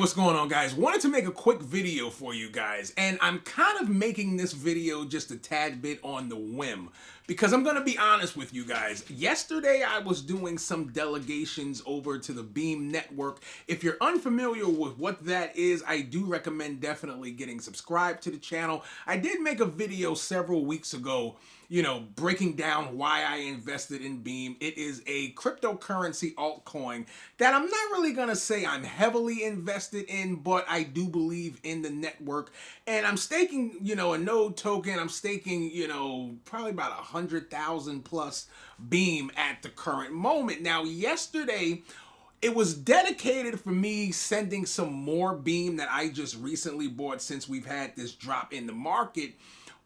What's going on, guys? Wanted to make a quick video for you guys, and I'm kind of making this video just a tad bit on the whim because I'm going to be honest with you guys. Yesterday I was doing some delegations over to the Beam network. If you're unfamiliar with what that is, I do recommend definitely getting subscribed to the channel. I did make a video several weeks ago, breaking down why I invested in Beam. It is a cryptocurrency altcoin that I'm not really going to say I'm heavily invested in, but I do believe in the network. And I'm staking, a node token. I'm staking, probably about 100,000 plus Beam at the current moment. Now, yesterday, it was dedicated for me sending some more Beam that I just recently bought since we've had this drop in the market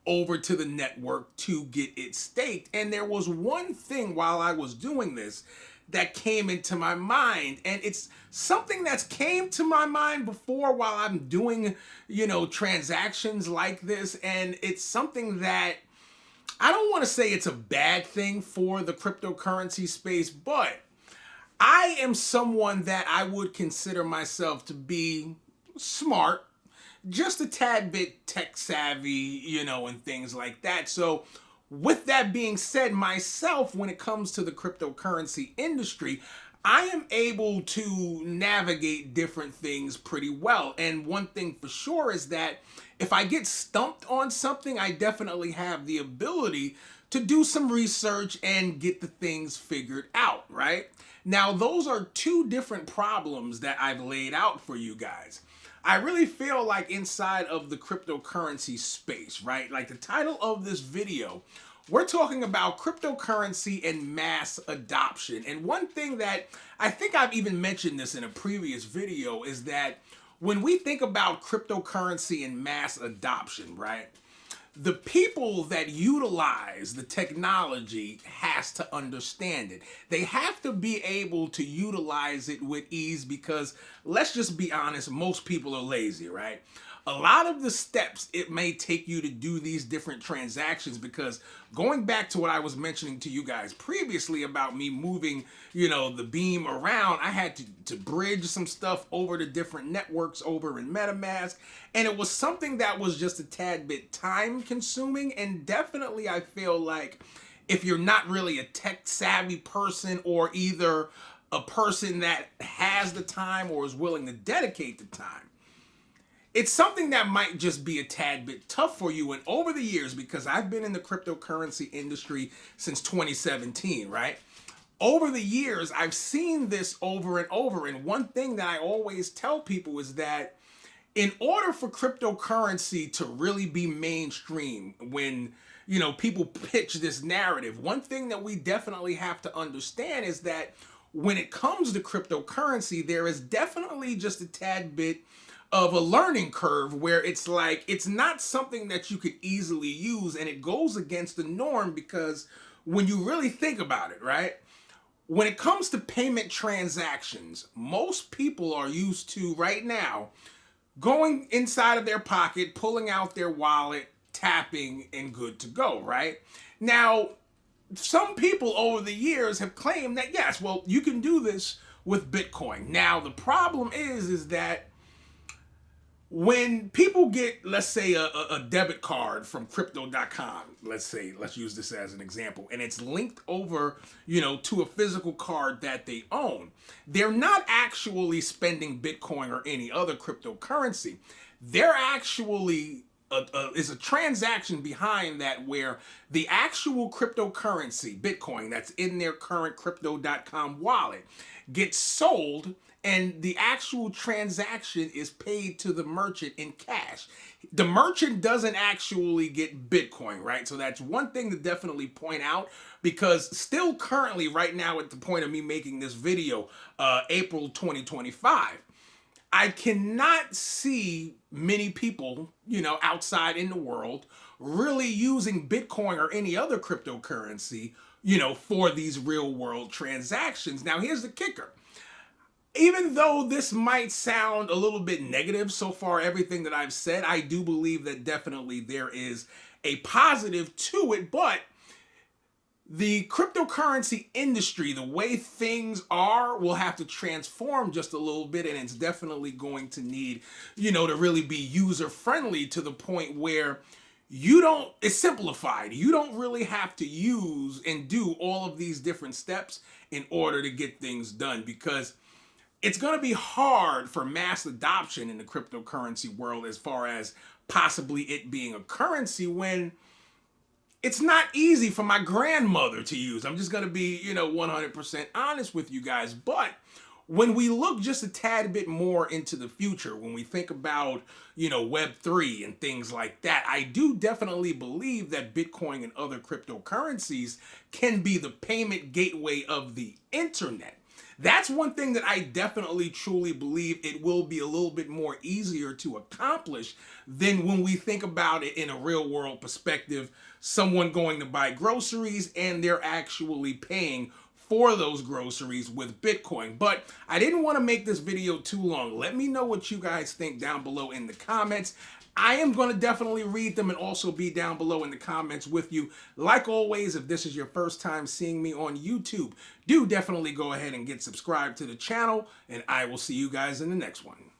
over to the network to get it staked. And there was one thing while I was doing this that came into my mind, and it's something that's came to my mind before while I'm doing, transactions like this, and it's something that I don't want to say it's a bad thing for the cryptocurrency space, but I am someone that I would consider myself to be smart, just a tad bit tech savvy, and things like that. So with that being said, myself, when it comes to the cryptocurrency industry, I am able to navigate different things pretty well. And one thing for sure is that if I get stumped on something, I definitely have the ability to do some research and get the things figured out, right? Now, those are two different problems that I've laid out for you guys. I really feel like inside of the cryptocurrency space, right? Like the title of this video, we're talking about cryptocurrency and mass adoption. And one thing that I think I've even mentioned this in a previous video is that when we think about cryptocurrency and mass adoption, right? The people that utilize the technology has to understand it. They have to be able to utilize it with ease because, let's just be honest, most people are lazy, right? A lot of the steps it may take you to do these different transactions, because going back to what I was mentioning to you guys previously about me moving, the Beam around, I had to bridge some stuff over to different networks over in MetaMask, and it was something that was just a tad bit time consuming, and definitely I feel like if you're not really a tech savvy person, or either a person that has the time or is willing to dedicate the time, it's something that might just be a tad bit tough for you. And over the years, because I've been in the cryptocurrency industry since 2017, right? Over the years, I've seen this over and over. And one thing that I always tell people is that in order for cryptocurrency to really be mainstream, when people pitch this narrative, one thing that we definitely have to understand is that when it comes to cryptocurrency, there is definitely just a tad bit of a learning curve where it's like it's not something that you could easily use, and it goes against the norm because when you really think about it, right? When it comes to payment transactions, most people are used to right now going inside of their pocket, pulling out their wallet, tapping, and good to go, right? Now, some people over the years have claimed that, yes, well, you can do this with Bitcoin. Now, the problem is that when people get, let's say, a debit card from crypto.com, let's use this as an example, and it's linked over, to a physical card that they own, they're not actually spending Bitcoin or any other cryptocurrency. They're actually is a transaction behind that where the actual cryptocurrency, Bitcoin, that's in their current crypto.com wallet gets sold, and the actual transaction is paid to the merchant in cash. The merchant doesn't actually get Bitcoin, right? So that's one thing to definitely point out, because still currently right now at the point of me making this video, April 2025, I cannot see many people, outside in the world really using Bitcoin or any other cryptocurrency, for these real world transactions. Now, here's the kicker. Even though this might sound a little bit negative so far, everything that I've said, I do believe that definitely there is a positive to it, but The cryptocurrency industry, the way things are, will have to transform just a little bit, and it's definitely going to need, to really be user friendly to the point where it's simplified. You don't really have to use and do all of these different steps in order to get things done, because it's going to be hard for mass adoption in the cryptocurrency world as far as possibly it being a currency when it's not easy for my grandmother to use. I'm just going to be, 100% honest with you guys. But when we look just a tad bit more into the future, when we think about, Web3 and things like that, I do definitely believe that Bitcoin and other cryptocurrencies can be the payment gateway of the internet. That's one thing that I definitely truly believe it will be a little bit more easier to accomplish than when we think about it in a real world perspective. Someone going to buy groceries and they're actually paying for those groceries with Bitcoin. But I didn't want to make this video too long. Let me know what you guys think down below in the comments. I am going to definitely read them and also be down below in the comments with you. Like always, if this is your first time seeing me on YouTube, do definitely go ahead and get subscribed to the channel, and I will see you guys in the next one.